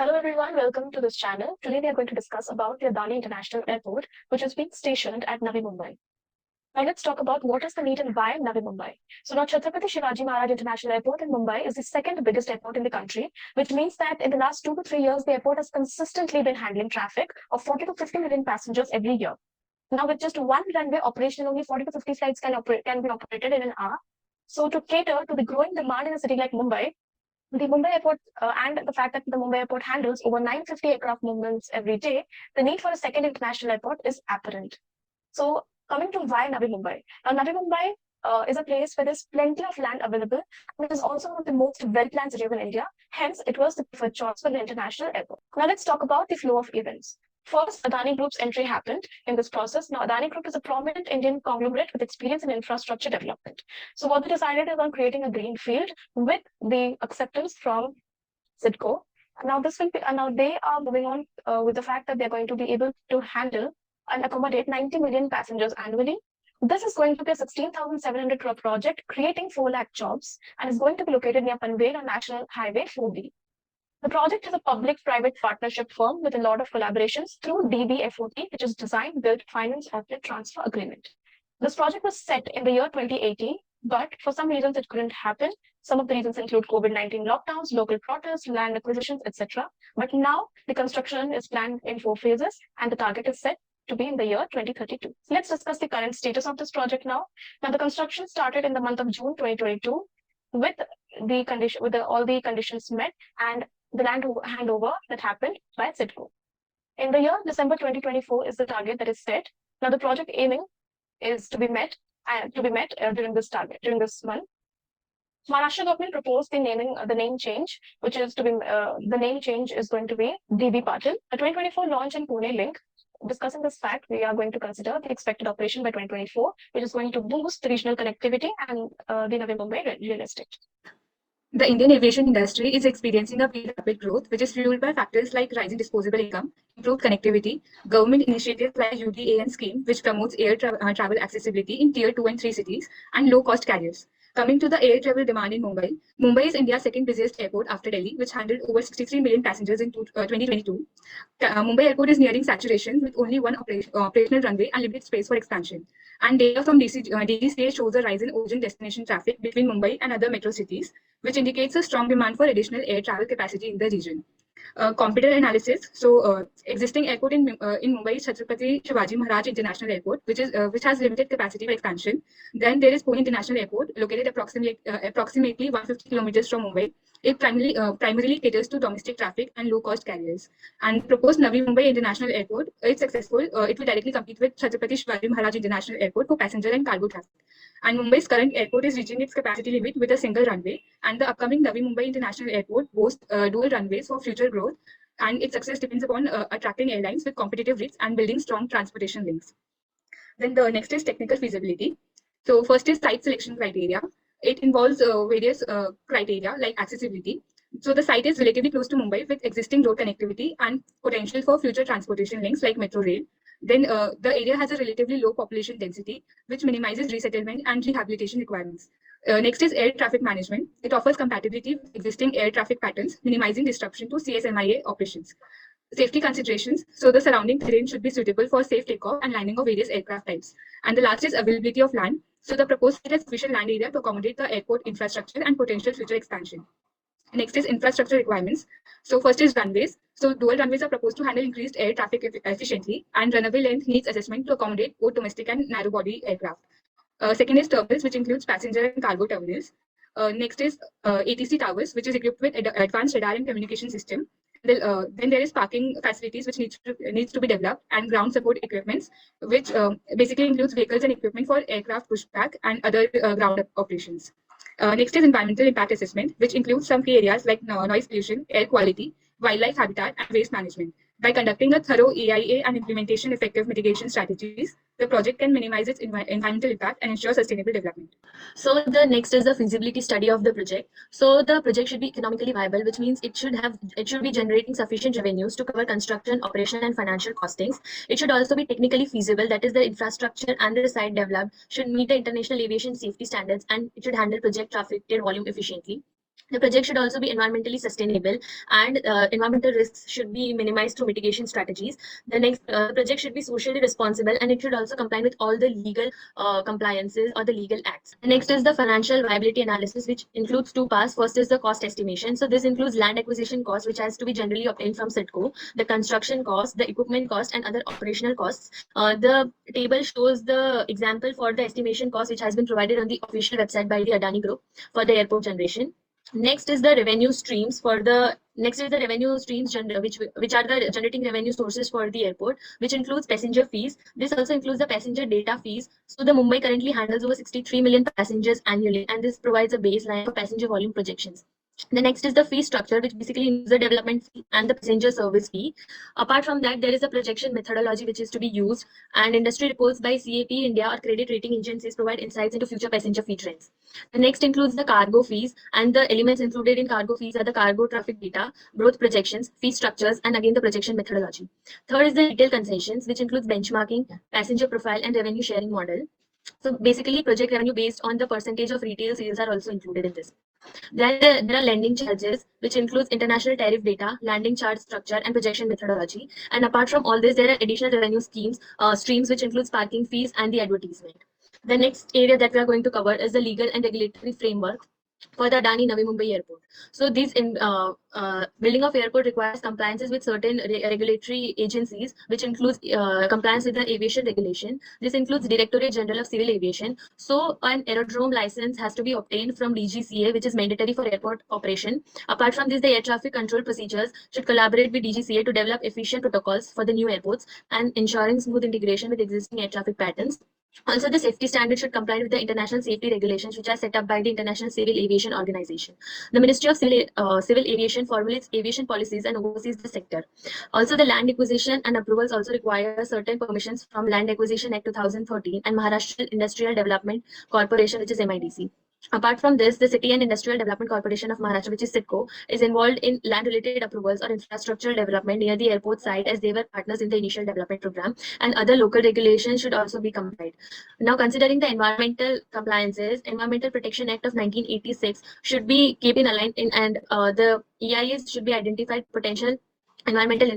Hello everyone, welcome to this channel. Today we are going to discuss about the Adani International Airport, which is being stationed at Navi Mumbai. Now let's talk about what is the need and why Navi Mumbai. So now Chhatrapati Shivaji Maharaj International Airport in Mumbai is the second biggest airport in the country, which means that in the last 2 to 3 years, the airport has consistently been handling traffic of 40 to 50 million passengers every year. Now with just one runway operation, only 40 to 50 flights can be operated in an hour. So to cater to the growing demand in a city like Mumbai, the Mumbai airport and the fact that the Mumbai airport handles over 950 aircraft movements every day, the need for a second international airport is apparent. So coming to why Navi Mumbai. Now Navi Mumbai is a place where there's plenty of land available, and it is also one of the most well-planned cities in India. Hence, it was the preferred choice for the international airport. Now let's talk about the flow of events. First, Adani Group's entry happened in this process. Now, Adani Group is a prominent Indian conglomerate with experience in infrastructure development. So what they decided is on creating a green field with the acceptance from CIDCO. Now this will be, now they are moving on with the fact that they're going to be able to handle and accommodate 90 million passengers annually. This is going to be a 16,700 crore project, creating 4 lakh jobs, and is going to be located near Panvel on National Highway 4B. The project is a public-private partnership firm with a lot of collaborations through DBFOT, which is Design, Build, Finance, Operate, Transfer Agreement. This project was set in the year 2018, but for some reasons it couldn't happen. Some of the reasons include COVID-19 lockdowns, local protests, land acquisitions, etc. But now the construction is planned in 4 phases, and the target is set to be in the year 2032. So let's discuss the current status of this project now. Now, the construction started in the month of June 2022 with all the conditions met, and the land handover that happened by CIDCO. In the year December 2024 is the target that is set. Now the project aiming is to be met during this month. Maharashtra government proposed the name change, which is to be the name change is going to be DB Patil. The 2024 launch in Pune link. Discussing this fact, we are going to consider the expected operation by 2024, which is going to boost regional connectivity and the Navi Mumbai real estate. The Indian aviation industry is experiencing a very rapid growth, which is fueled by factors like rising disposable income, improved connectivity, government initiatives like UDAN scheme, which promotes air travel accessibility in tier 2 and 3 cities, and low-cost carriers. Coming to the air travel demand in Mumbai, Mumbai is India's second busiest airport after Delhi, which handled over 63 million passengers in 2022. Mumbai airport is nearing saturation with only one operational runway and limited space for expansion. And data from DGCA shows a rise in origin destination traffic between Mumbai and other metro cities, which indicates a strong demand for additional air travel capacity in the region. Competitor analysis. So, existing airport in Mumbai is Chhatrapati Shivaji Maharaj International Airport, which has limited capacity for expansion. Then there is Pune International Airport, located approximately 150 kilometers from Mumbai. It primarily caters to domestic traffic and low-cost carriers. And proposed Navi Mumbai International Airport, if successful, it will directly compete with Chhatrapati Shivaji Maharaj International Airport for passenger and cargo traffic. And Mumbai's current airport is reaching its capacity limit with a single runway, and the upcoming Navi Mumbai International Airport boasts dual runways for future growth, and its success depends upon attracting airlines with competitive rates and building strong transportation links. Then the next is technical feasibility. So first is site selection criteria. It involves various criteria like accessibility. So the site is relatively close to Mumbai with existing road connectivity and potential for future transportation links like metro rail. Then the area has a relatively low population density, which minimizes resettlement and rehabilitation requirements. Next is air traffic management. It offers compatibility with existing air traffic patterns, minimizing disruption to CSMIA operations. Safety considerations. So the surrounding terrain should be suitable for safe takeoff and landing of various aircraft types. And the last is availability of land. So the proposed site has sufficient land area to accommodate the airport infrastructure and potential future expansion. Next is infrastructure requirements. So first is runways. So dual runways are proposed to handle increased air traffic efficiently, and runway length needs assessment to accommodate both domestic and narrow body aircraft. Second is terminals, which includes passenger and cargo terminals. Next is ATC towers, which is equipped with advanced radar and communication system. Then there is parking facilities, which needs to be developed, and ground support equipments, which basically includes vehicles and equipment for aircraft pushback and other ground operations. Next is environmental impact assessment, which includes some key areas like noise pollution, air quality, wildlife habitat, and waste management. By conducting a thorough EIA and implementation effective mitigation strategies, the project can minimize its environmental impact and ensure sustainable development. So the next is the feasibility study of the project. So the project should be economically viable, which means it should be generating sufficient revenues to cover construction, operation, and financial costings. It should also be technically feasible, that is the infrastructure and the site developed should meet the international aviation safety standards, and it should handle project traffic volume efficiently. The project should also be environmentally sustainable, and environmental risks should be minimized through mitigation strategies. The project should be socially responsible, and it should also comply with all the legal compliances or the legal acts. The next is the financial viability analysis, which includes two parts. First is the cost estimation. So this includes land acquisition cost, which has to be generally obtained from SIDCO, the construction cost, the equipment cost, and other operational costs. The table shows the example for the estimation cost, which has been provided on the official website by the Adani Group for the airport generation. Next is the revenue streams which are the generating revenue sources for the airport, which includes passenger fees. This also includes the passenger data fees. So the Mumbai currently handles over 63 million passengers annually, and this provides a baseline for passenger volume projections. The next is the fee structure, which basically includes the development fee and the passenger service fee. Apart from that, there is a projection methodology which is to be used, and industry reports by CAP India or credit rating agencies provide insights into future passenger fee trends. The next includes the cargo fees, and the elements included in cargo fees are the cargo traffic data, growth projections, fee structures, and again the projection methodology. Third is the retail concessions, which includes benchmarking, passenger profile, and revenue sharing model. So basically, project revenue based on the percentage of retail sales are also included in this. There are landing charges, which includes international tariff data, landing charge structure, and projection methodology. And apart from all this, there are additional revenue streams, which includes parking fees and the advertisement. The next area that we are going to cover is the legal and regulatory framework for the Adani Navi Mumbai Airport. So building of airport requires compliances with certain regulatory agencies, which includes compliance with the aviation regulation. This includes Directorate General of Civil Aviation. So an aerodrome license has to be obtained from DGCA, which is mandatory for airport operation. Apart from this, the air traffic control procedures should collaborate with DGCA to develop efficient protocols for the new airports and ensuring smooth integration with existing air traffic patterns. Also, the safety standards should comply with the international safety regulations, which are set up by the International Civil Aviation Organization. The Ministry of Civil Aviation formulates aviation policies and oversees the sector. Also, the land acquisition and approvals also require certain permissions from Land Acquisition Act 2013 and Maharashtra Industrial Development Corporation, which is MIDC. Apart from this, the City and Industrial Development Corporation of Maharashtra, which is CIDCO, is involved in land-related approvals or infrastructural development near the airport site, as they were partners in the initial development program, and other local regulations should also be complied. Now, considering the environmental compliances, Environmental Protection Act of 1986 should be kept in alignment, and the EIS should be identified potential environmental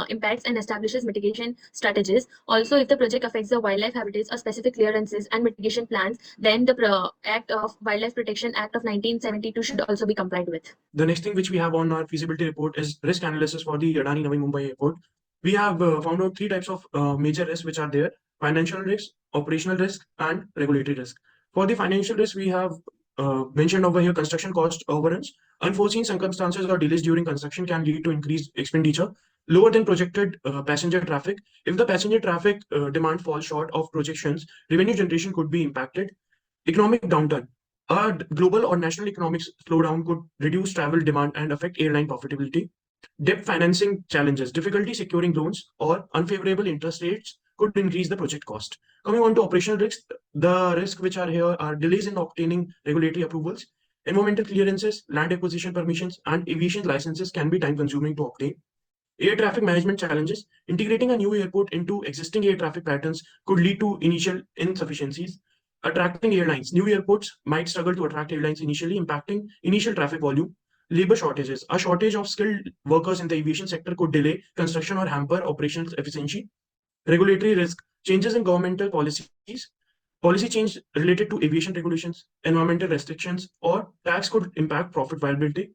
impacts and establishes mitigation strategies. Also, if the project affects the wildlife habitats or specific clearances and mitigation plans, then the Act of Wildlife Protection Act of 1972 should also be complied with. The next thing which we have on our feasibility report is risk analysis for the Adani Navi Mumbai Airport. We have found out three types of major risks which are there: financial risk, operational risk, and regulatory risk. For the financial risk, we have mentioned over here construction cost overruns. Unforeseen circumstances or delays during construction can lead to increased expenditure, lower than projected passenger traffic. If the passenger traffic demand falls short of projections, revenue generation could be impacted. Economic downturn. A global or national economic slowdown could reduce travel demand and affect airline profitability. Debt financing challenges. Difficulty securing loans or unfavorable interest rates could increase the project cost. Coming on to operational risks, the risks which are here are delays in obtaining regulatory approvals. Environmental clearances, land acquisition permissions, and aviation licenses can be time-consuming to obtain. Air traffic management challenges. Integrating a new airport into existing air traffic patterns could lead to initial insufficiencies. Attracting airlines. New airports might struggle to attract airlines initially, impacting initial traffic volume. Labor shortages. A shortage of skilled workers in the aviation sector could delay construction or hamper operational efficiency. Regulatory risk. Changes in governmental policies. Policy change related to aviation regulations, environmental restrictions, or tax could impact profit viability.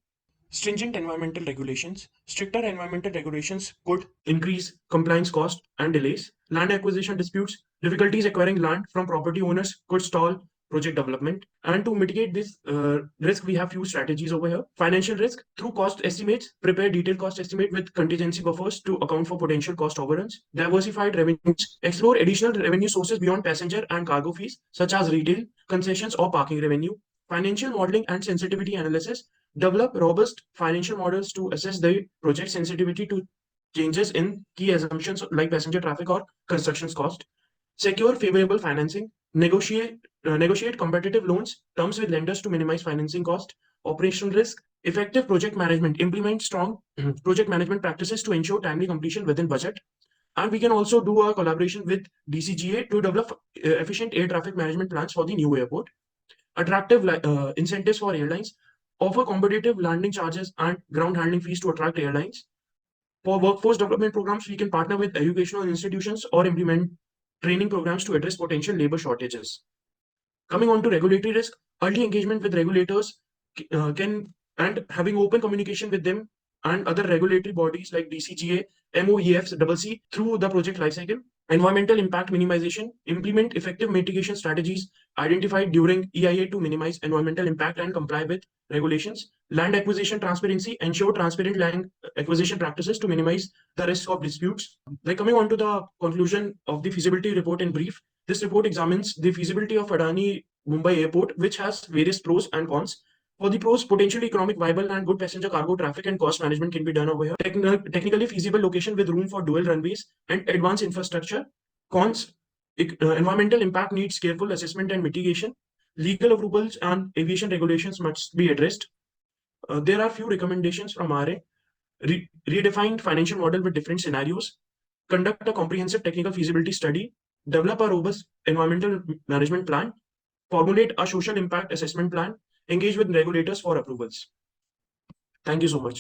Stringent environmental regulations. Stricter environmental regulations could increase compliance cost and delays. Land acquisition disputes. Difficulties acquiring land from property owners could stall project development. And to mitigate this risk, we have few strategies over here. Financial risk. Through cost estimates, prepare detailed cost estimate with contingency buffers to account for potential cost overruns. Diversified revenues. Explore additional revenue sources beyond passenger and cargo fees, such as retail, concessions, or parking revenue. Financial modeling and sensitivity analysis. Develop robust financial models to assess the project sensitivity to changes in key assumptions like passenger traffic or construction cost. Secure favorable financing. Negotiate competitive loans terms with lenders to minimize financing cost. Operational risk. Effective project management. Implement strong project management practices to ensure timely completion within budget. And we can also do a collaboration with DCGA to develop efficient air traffic management plans for the new airport. Attractive incentives for airlines. offer competitive landing charges and ground handling fees to attract airlines. For workforce development programs, we can partner with educational institutions or implement training programs to address potential labor shortages. Coming on to regulatory risk, early engagement with regulators and having open communication with them and other regulatory bodies like DCGA, MOEFs, CC through the project lifecycle. Environmental impact minimization, implement effective mitigation strategies identified during EIA to minimize environmental impact and comply with regulations. Land acquisition transparency, ensure transparent land acquisition practices to minimize the risk of disputes. Like coming on to the conclusion of the feasibility report in brief, this report examines the feasibility of Adani Mumbai Airport, which has various pros and cons. For the pros, potentially economic viable and good passenger cargo traffic and cost management can be done over here. Technically feasible location with room for dual runways and advanced infrastructure. Cons, environmental impact needs careful assessment and mitigation. Legal approvals and aviation regulations must be addressed. There are few recommendations from our end. Redefined financial model with different scenarios. Conduct a comprehensive technical feasibility study. Develop a robust environmental management plan. Formulate a social impact assessment plan. Engage with regulators for approvals. Thank you so much.